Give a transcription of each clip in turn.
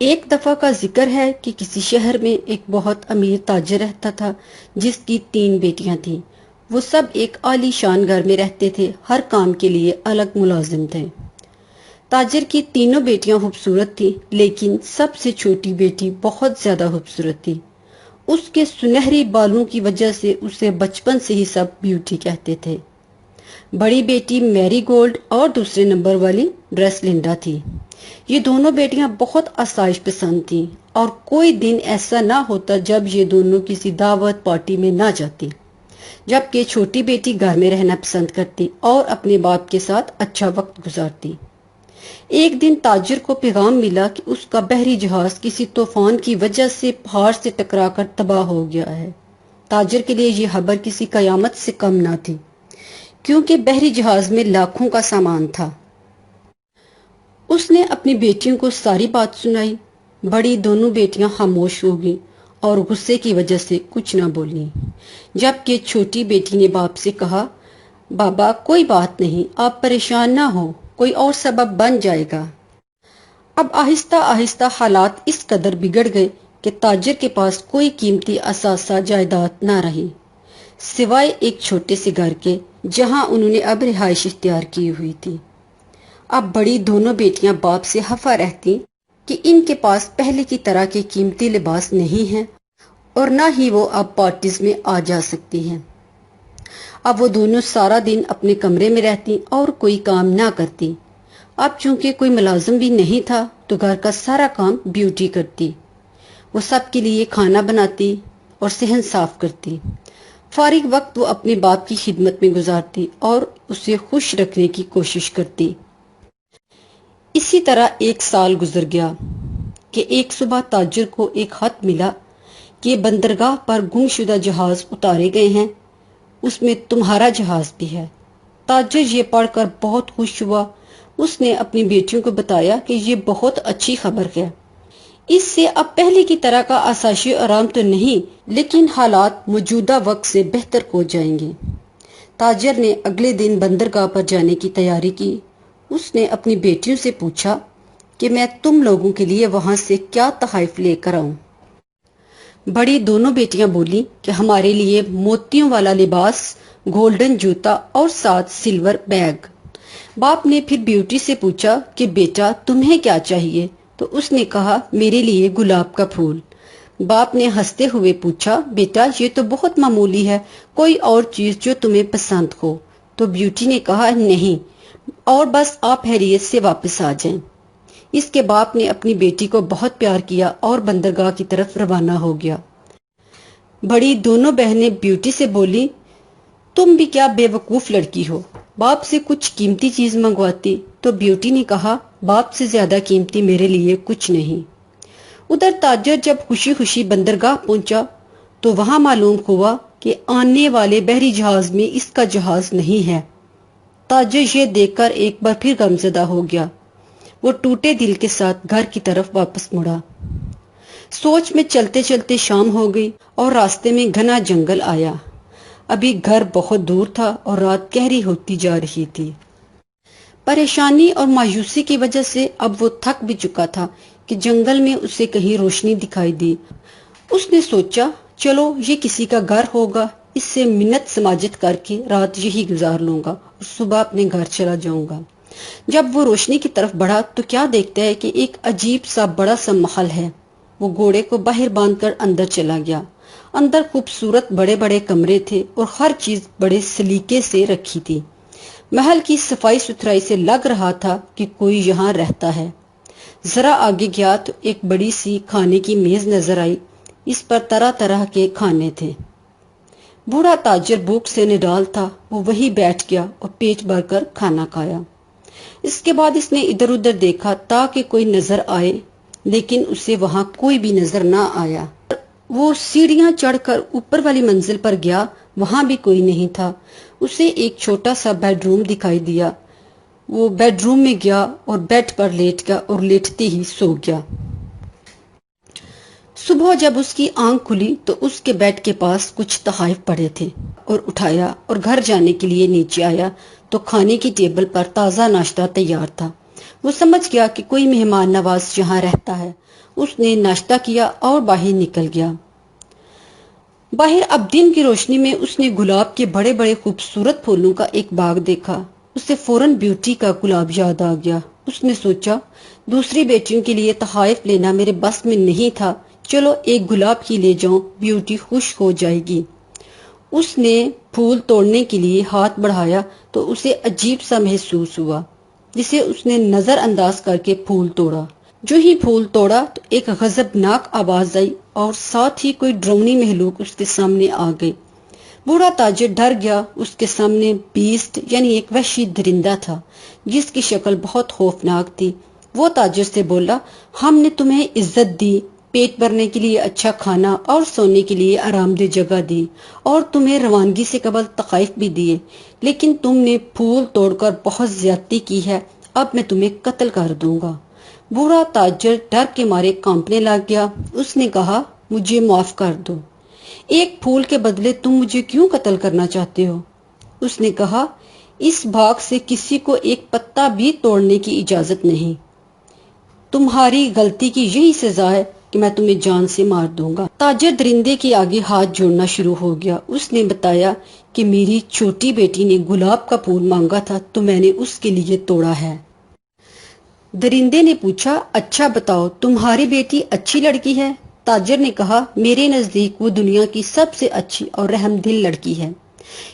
ایک دفعہ کا ذکر ہے کہ کسی شہر میں ایک بہت امیر تاجر رہتا تھا جس کی 3 بیٹیاں تھیں۔ وہ سب ایک عالی شان گھر میں رہتے تھے، ہر کام کے لیے الگ ملازم تھے۔ تاجر کی تینوں بیٹیاں خوبصورت تھیں، لیکن سب سے چھوٹی بیٹی بہت زیادہ خوبصورت تھی۔ اس کے سنہری بالوں کی وجہ سے اسے بچپن سے ہی سب بیوٹی کہتے تھے۔ بڑی بیٹی میری گولڈ اور دوسرے نمبر والی ڈریس لنڈا تھی۔ یہ دونوں بیٹیاں بہت آسائش پسند تھیں اور کوئی دن ایسا نہ ہوتا جب یہ دونوں کسی دعوت پارٹی میں نہ جاتی، جبکہ چھوٹی بیٹی گھر میں رہنا پسند کرتی اور اپنے باپ کے ساتھ اچھا وقت گزارتی۔ ایک دن تاجر کو پیغام ملا کہ اس کا بحری جہاز کسی طوفان کی وجہ سے پہاڑ سے ٹکرا کر تباہ ہو گیا ہے۔ تاجر کے لیے یہ خبر کسی قیامت سے کم نہ تھی، کیونکہ بحری جہاز میں لاکھوں کا سامان تھا۔ اس نے اپنی بیٹیوں کو ساری بات سنائی۔ بڑی دونوں بیٹیاں خاموش ہو گئیں اور غصے کی وجہ سے کچھ نہ بولیں، جبکہ چھوٹی بیٹی نے باپ سے کہا، بابا کوئی بات نہیں، آپ پریشان نہ ہو، کوئی اور سبب بن جائے گا۔ اب آہستہ آہستہ حالات اس قدر بگڑ گئے کہ تاجر کے پاس کوئی قیمتی اثاثہ جائیداد نہ رہی، سوائے ایک چھوٹے سے گھر کے جہاں انہوں نے اب رہائش اختیار کی ہوئی تھی۔ اب بڑی دونوں بیٹیاں باپ سے خفا رہتی کہ ان کے پاس پہلے کی طرح کے قیمتی لباس نہیں ہیں اور نہ ہی وہ اب پارٹیز میں آ جا سکتی ہیں۔ اب وہ دونوں سارا دن اپنے کمرے میں رہتی اور کوئی کام نہ کرتی۔ اب چونکہ کوئی ملازم بھی نہیں تھا تو گھر کا سارا کام بیوٹی کرتی۔ وہ سب کے لیے کھانا بناتی اور صحن صاف کرتی۔ فارغ وقت وہ اپنے باپ کی خدمت میں گزارتی اور اسے خوش رکھنے کی کوشش کرتی۔ اسی طرح 1 سال گزر گیا کہ ایک صبح تاجر کو ایک خط ملا کہ بندرگاہ پر گم شدہ جہاز اتارے گئے ہیں، اس میں تمہارا جہاز بھی ہے۔ تاجر یہ پڑھ کر بہت خوش ہوا۔ اس نے اپنی بیٹیوں کو بتایا کہ یہ بہت اچھی خبر ہے، اس سے اب پہلے کی طرح کا آسائش آرام تو نہیں، لیکن حالات موجودہ وقت سے بہتر ہو جائیں گے۔ تاجر نے اگلے دن بندرگاہ پر جانے کی تیاری کی۔ اس نے اپنی بیٹیوں سے پوچھا کہ میں تم لوگوں کے لیے وہاں سے کیا تحائف لے کر آؤں۔ بڑی دونوں بیٹیاں بولی کہ ہمارے لیے موتیوں والا لباس، گولڈن جوتا اور 7 سلور بیگ۔ باپ نے پھر بیوٹی سے پوچھا کہ بیٹا تمہیں کیا چاہیے، تو اس نے کہا میرے لیے گلاب کا پھول۔ باپ نے ہنستے ہوئے پوچھا، بیٹا یہ تو بہت معمولی ہے، کوئی اور چیز جو تمہیں پسند ہو؟ تو بیوٹی نے کہا نہیں، اور بس آپ خیریت سے واپس آ جائیں۔ اس کے باپ نے اپنی بیٹی کو بہت پیار کیا اور بندرگاہ کی طرف روانہ ہو گیا۔ بڑی دونوں بہنیں بیوٹی سے بولی، تم بھی کیا بے وقوف لڑکی ہو، باپ سے کچھ قیمتی چیز منگواتی؟ تو بیوٹی نے کہا، باپ سے زیادہ قیمتی میرے لیے کچھ نہیں۔ ادھر تاجر جب خوشی خوشی بندرگاہ پہنچا تو وہاں معلوم ہوا کہ آنے والے بحری جہاز میں اس کا جہاز نہیں ہے۔ تاجر یہ دیکھ کر ایک بار پھر غمزدہ ہو گیا۔ وہ ٹوٹے دل کے ساتھ گھر کی طرف واپس مڑا۔ سوچ میں چلتے چلتے شام ہو گئی اور راستے میں گھنا جنگل آیا۔ ابھی گھر بہت دور تھا اور رات گہری ہوتی جا رہی تھی۔ پریشانی اور مایوسی کی وجہ سے اب وہ تھک بھی چکا تھا کہ جنگل میں اسے کہیں روشنی دکھائی دی۔ اس نے سوچا چلو یہ کسی کا گھر ہوگا، اس سے منت سماجت کر کے رات یہی گزار لوں گا اور صبح اپنے گھر چلا جاؤں گا۔ جب وہ روشنی کی طرف بڑھا تو کیا دیکھتا ہے کہ ایک عجیب سا بڑا سا محل ہے۔ وہ گھوڑے کو باہر باندھ کر اندر چلا گیا۔ اندر خوبصورت بڑے بڑے کمرے تھے اور ہر چیز بڑے سلیقے سے رکھی تھی۔ محل کی صفائی ستھرائی سے لگ رہا تھا کہ کوئی یہاں رہتا ہے۔ ذرا آگے گیا تو ایک بڑی سی کھانے کی میز نظر آئی، اس پر طرح طرح کے کھانے تھے۔ بوڑھا تاجر بھوک سے نڈال تھا، وہ وہی بیٹھ گیا اور پیٹ بھر کر کھانا کھایا۔ اس کے بعد اس نے ادھر ادھر دیکھا تاکہ کوئی نظر آئے، لیکن اسے وہاں کوئی بھی نظر نہ آیا۔ وہ سیڑھیاں چڑھ کر اوپر والی منزل پر گیا، وہاں بھی کوئی نہیں تھا۔ اسے ایک چھوٹا سا بیڈ روم دکھائی دیا۔ وہ بیڈ روم میں گیا اور بیڈ پر لیٹ گیا اور لیٹتے ہی سو گیا۔ صبح جب اس کی آنکھ کھلی تو اس کے بیڈ کے پاس کچھ تحائف پڑے تھے اور اٹھایا اور گھر جانے کے لیے نیچے آیا تو کھانے کی ٹیبل پر تازہ ناشتہ تیار تھا۔ وہ سمجھ گیا کہ کوئی مہمان نواز یہاں رہتا ہے۔ اس نے ناشتہ کیا اور باہر نکل گیا۔ باہر اب دن کی روشنی میں اس نے گلاب کے بڑے بڑے خوبصورت پھولوں کا ایک باغ دیکھا۔ اسے فوراً بیوٹی کا گلاب یاد آ گیا۔ اس نے سوچا، دوسری بیٹیوں کے لیے تحائف لینا میرے بس میں نہیں تھا، چلو ایک گلاب ہی لے جاؤں، بیوٹی خوش ہو جائے گی۔ اس نے پھول توڑنے کے لیے ہاتھ بڑھایا تو اسے عجیب سا محسوس ہوا، جسے اس نے نظر انداز کر کے پھول توڑا۔ جو ہی پھول توڑا تو ایک غضبناک آواز آئی اور ساتھ ہی کوئی ڈراؤنی مخلوق اس کے سامنے آ گئی۔ بوڑھا تاجر ڈر گیا۔ اس کے سامنے بیسٹ یعنی ایک وحشی درندہ تھا جس کی شکل بہت خوفناک تھی۔ وہ تاجر سے بولا، ہم نے تمہیں عزت دی، پیٹ بھرنے کے لیے اچھا کھانا اور سونے کے لیے آرام دہ جگہ دی، اور تمہیں روانگی سے قبل تحائف بھی دیے، لیکن تم نے پھول توڑ کر بہت زیادتی کی ہے، اب میں تمہیں قتل کر دوں گا۔ بوڑھا تاجر ڈر کے مارے کانپنے لگ گیا۔ اس نے کہا، مجھے معاف کر دو، ایک پھول کے بدلے تم مجھے کیوں قتل کرنا چاہتے ہو؟ اس نے کہا، اس باغ سے کسی کو ایک پتا بھی توڑنے کی اجازت نہیں، تمہاری غلطی کی یہی سزا ہے کہ میں تمہیں جان سے مار دوں گا۔ تاجر درندے کے آگے ہاتھ جوڑنا شروع ہو گیا۔ اس نے بتایا کہ میری چھوٹی بیٹی نے گلاب کا پھول مانگا تھا تو میں نے اس کے لیے توڑا ہے۔ درندے نے پوچھا، اچھا بتاؤ، تمہاری بیٹی اچھی لڑکی ہے؟ تاجر نے کہا، میرے نزدیک وہ دنیا کی سب سے اچھی اور رحم دل لڑکی ہے۔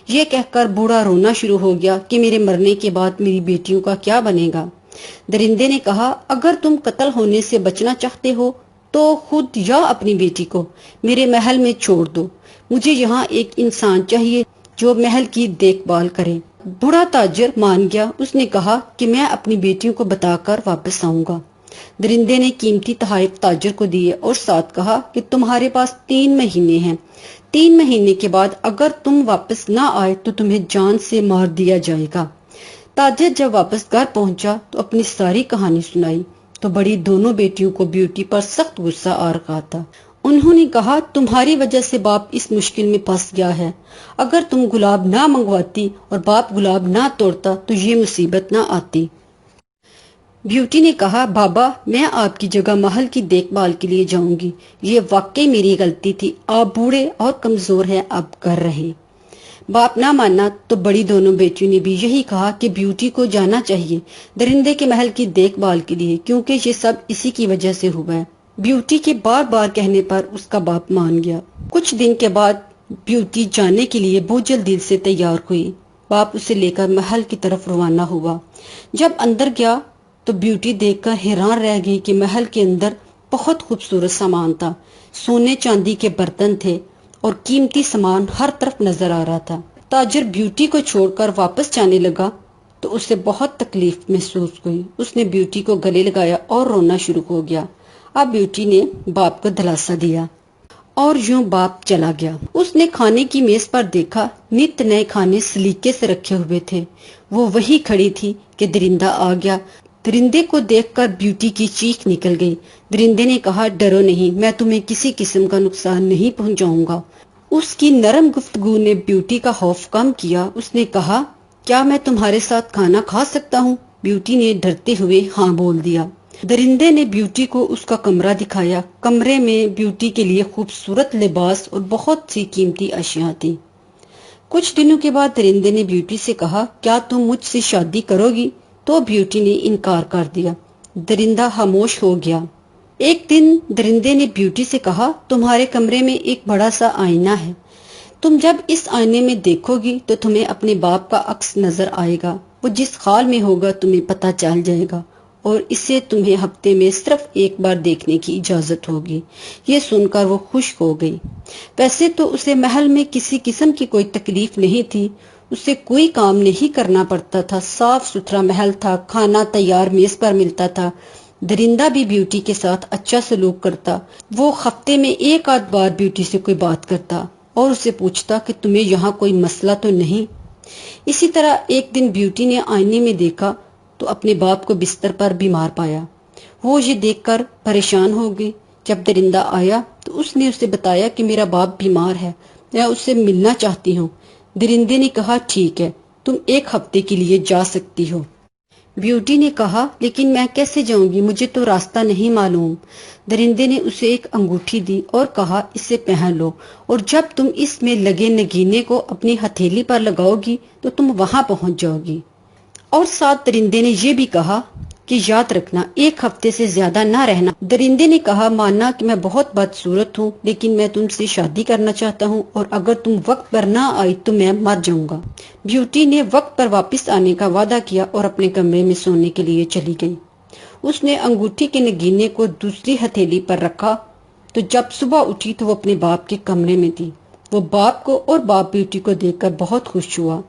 یہ کہہ کر بوڑھا رونا شروع ہو گیا کہ میرے مرنے کے بعد میری بیٹیوں کا کیا بنے گا۔ درندے نے کہا، اگر تم قتل ہونے سے بچنا چاہتے ہو تو خود یا اپنی بیٹی کو میرے محل میں چھوڑ دو، مجھے یہاں ایک انسان چاہیے جو محل کی دیکھ بھال کرے۔ بوڑھا تاجر مان گیا۔ اس نے کہا کہ میں اپنی بیٹیوں کو بتا کر واپس آؤں گا۔ درندے نے قیمتی تحائف تاجر کو دیے اور ساتھ کہا کہ تمہارے پاس 3 مہینے ہیں، 3 مہینے کے بعد اگر تم واپس نہ آئے تو تمہیں جان سے مار دیا جائے گا۔ تاجر جب واپس گھر پہنچا تو اپنی ساری کہانی سنائی تو بڑی دونوں بیٹیوں کو بیوٹی پر سخت غصہ آ رہا تھا۔ انہوں نے کہا، تمہاری وجہ سے باپ اس مشکل میں پھنس گیا ہے، اگر تم گلاب نہ منگواتی اور باپ گلاب نہ توڑتا تو یہ مصیبت نہ آتی۔ بیوٹی نے کہا، بابا میں آپ کی جگہ محل کی دیکھ بھال کے لیے جاؤں گی، یہ واقعی میری غلطی تھی، آپ بوڑھے اور کمزور ہیں، اب گھر رہے۔ باپ نہ ماننا تو بڑی دونوں بیٹیوں نے بھی یہی کہا کہ بیوٹی کو جانا چاہیے درندے کے محل کی دیکھ بھال کے لیے، کیونکہ یہ سب اسی کی وجہ سے ہوا ہے۔ بیوٹی کے بار بار کہنے پر اس کا باپ مان گیا۔ کچھ دن کے بعد بیوٹی جانے کے لیے بوجھل دل سے تیار ہوئی۔ باپ اسے لے کر محل کی طرف روانہ ہوا۔ جب اندر گیا تو بیوٹی دیکھ کر حیران رہ گئی کہ محل کے اندر بہت خوبصورت سامان تھا، سونے چاندی کے برتن تھے اور قیمتی سامان ہر طرف نظر آ رہا تھا۔ تاجر بیوٹی کو چھوڑ کر واپس جانے لگا تو اسے بہت تکلیف محسوس ہوئی۔ اس نے بیوٹی کو گلے لگایا اور رونا شروع ہو گیا۔ اب بیوٹی نے باپ کو دلاسا دیا اور یوں باپ چلا گیا۔ اس نے کھانے کی میز پر دیکھا، نت نئے کھانے سلیقے سے رکھے ہوئے تھے۔ وہ وہی کھڑی تھی کہ درندہ آ گیا۔ درندے کو دیکھ کر بیوٹی کی چیخ نکل گئی۔ درندے نے کہا، ڈرو نہیں، میں تمہیں کسی قسم کا نقصان نہیں پہنچاؤں گا۔ اس کی نرم گفتگو نے بیوٹی کا خوف کم کیا۔ اس نے کہا، کیا میں تمہارے ساتھ کھانا کھا سکتا ہوں؟ بیوٹی نے ڈرتے ہوئے ہاں بول دیا۔ درندے نے بیوٹی کو اس کا کمرہ دکھایا۔ کمرے میں بیوٹی کے لیے خوبصورت لباس اور بہت سی قیمتی اشیاء تھی۔ کچھ دنوں کے بعد درندے نے بیوٹی سے کہا، کیا تم مجھ سے شادی کرو گی؟ تو بیوٹی نے انکار کر دیا۔ درندہ خاموش ہو گیا۔ ایک دن درندے نے بیوٹی سے کہا، تمہارے کمرے میں ایک بڑا سا آئینہ ہے، تم جب اس آئینے میں دیکھو گی تو تمہیں اپنے باپ کا عکس نظر آئے گا، وہ جس حال میں ہوگا تمہیں پتہ چل جائے گا اور اسے تمہیں ہفتے میں صرف ایک بار دیکھنے کی اجازت ہوگی۔ یہ سن کر وہ خوش ہو گئی۔ ویسے تو اسے محل میں کسی قسم کی کوئی تکلیف نہیں تھی، اسے کوئی کام نہیں کرنا پڑتا تھا، صاف ستھرا محل تھا، کھانا تیار میز پر ملتا تھا، درندہ بھی بیوٹی کے ساتھ اچھا سلوک کرتا، وہ ہفتے میں ایک آدھ بار بیوٹی سے کوئی بات کرتا اور اسے پوچھتا کہ تمہیں یہاں کوئی مسئلہ تو نہیں۔ اسی طرح ایک دن بیوٹی نے آئینے میں دیکھا تو اپنے باپ کو بستر پر بیمار پایا۔ وہ یہ دیکھ کر پریشان ہو گئی۔ جب درندہ آیا تو اس نے اسے بتایا کہ میرا باپ بیمار ہے، میں اس سے ملنا چاہتی ہوں۔ درندے نے کہا، ٹھیک ہے، تم ایک ہفتے کے لیے جا سکتی ہو۔ بیوٹی نے کہا لیکن میں کیسے جاؤں گی، مجھے تو راستہ نہیں معلوم۔ درندے نے اسے ایک انگوٹھی دی اور کہا اسے پہن لو اور جب تم اس میں لگے نگینے کو اپنی ہتھیلی پر لگاؤ گی تو تم وہاں پہنچ جاؤ گی۔ اور ساتھ درندے نے یہ بھی کہا کہ یاد رکھنا 1 ہفتے سے زیادہ نہ رہنا۔ درندے نے کہا ماننا کہ میں بہت بدصورت ہوں لیکن میں تم سے شادی کرنا چاہتا ہوں اور اگر تم وقت پر نہ آئی تو میں مر جاؤں گا۔ بیوٹی نے وقت پر واپس آنے کا وعدہ کیا اور اپنے کمرے میں سونے کے لیے چلی گئی۔ اس نے انگوٹھی کے نگینے کو دوسری ہتھیلی پر رکھا تو جب صبح اٹھی تو وہ اپنے باپ کے کمرے میں تھی۔ وہ باپ کو اور باپ بیوٹی کو دیکھ کر بہت خوش ہوا۔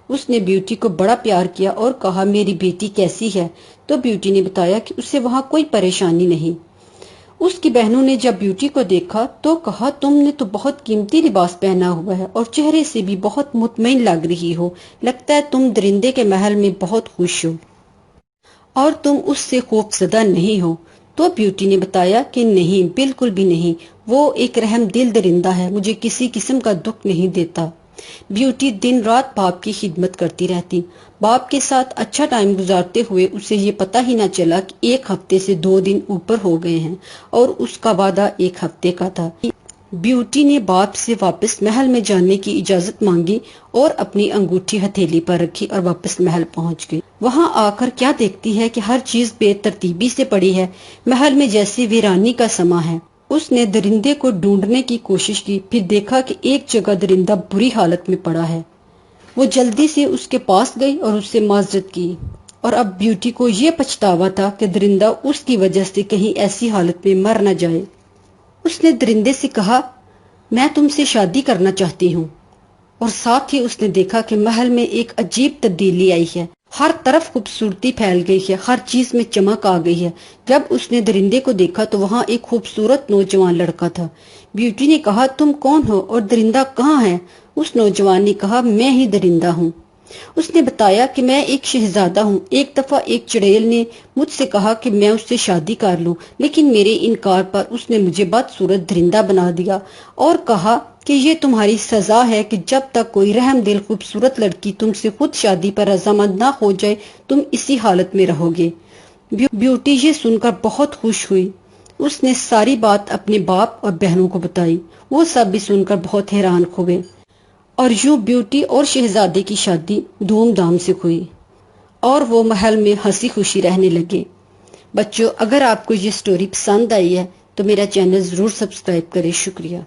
اس نے بیوٹی کو بڑا پیار کیا اور کہا میری بیٹی کیسی ہے؟ تو بیوٹی نے بتایا کہ اسے وہاں کوئی پریشانی نہیں۔ اس کی بہنوں نے جب بیوٹی کو دیکھا تو کہا تم نے تو بہت قیمتی لباس پہنا ہوا ہے اور چہرے سے بھی بہت مطمئن لگ رہی ہو، لگتا ہے تم درندے کے محل میں بہت خوش ہو اور تم اس سے خوف زدہ نہیں ہو۔ تو بیوٹی نے بتایا کہ نہیں، بالکل بھی نہیں، وہ ایک رحم دل درندہ ہے، مجھے کسی قسم کا دکھ نہیں دیتا۔ بیوٹی دن رات باپ کی خدمت کرتی رہتی، باپ کے ساتھ اچھا ٹائم گزارتے ہوئے اسے یہ پتہ ہی نہ چلا کہ 1 ہفتے سے 2 دن اوپر ہو گئے ہیں اور اس کا وعدہ 1 ہفتے کا تھا۔ بیوٹی نے باپ سے واپس محل میں جانے کی اجازت مانگی اور اپنی انگوٹھی ہتھیلی پر رکھی اور واپس محل پہنچ گئی۔ وہاں آ کر کیا دیکھتی ہے کہ ہر چیز بے ترتیبی سے پڑی ہے، محل میں جیسی ویرانی کا سما ہے۔ اس نے درندے کو ڈھونڈنے کی کوشش کی، پھر دیکھا کہ ایک جگہ درندہ بری حالت میں پڑا ہے۔ وہ جلدی سے اس کے پاس گئی اور اس سے معذرت کی، اور اب بیوٹی کو یہ پچھتاوا تھا کہ درندہ اس کی وجہ سے کہیں ایسی حالت میں مر نہ جائے۔ اس نے درندے سے کہا میں تم سے شادی کرنا چاہتی ہوں، اور ساتھ ہی اس نے دیکھا کہ محل میں ایک عجیب تبدیلی آئی ہے، ہر طرف خوبصورتی پھیل گئی ہے، ہر چیز میں چمک آ گئی ہے۔ جب اس نے درندے کو دیکھا تو وہاں ایک خوبصورت نوجوان لڑکا تھا۔ بیوٹی نے کہا تم کون ہو اور درندہ کہاں ہے؟ اس نوجوان نے کہا میں ہی درندہ ہوں۔ اس نے بتایا کہ میں ایک شہزادہ ہوں، ایک دفعہ ایک چڑیل نے مجھ سے کہا کہ میں اس سے شادی کر لوں، لیکن میرے انکار پر اس نے مجھے بدصورت درندہ بنا دیا اور کہا کہ یہ تمہاری سزا ہے کہ جب تک کوئی رحم دل خوبصورت لڑکی تم سے خود شادی پر رضامند نہ ہو جائے تم اسی حالت میں رہو گے۔ بیوٹی یہ سن کر بہت خوش ہوئی۔ اس نے ساری بات اپنے باپ اور بہنوں کو بتائی، وہ سب بھی سن کر بہت حیران ہوئے، اور یوں بیوٹی اور شہزادے کی شادی دھوم دھام سے ہوئی اور وہ محل میں ہنسی خوشی رہنے لگے۔ بچوں، اگر آپ کو یہ سٹوری پسند آئی ہے تو میرا چینل ضرور سبسکرائب کریں۔ شکریہ۔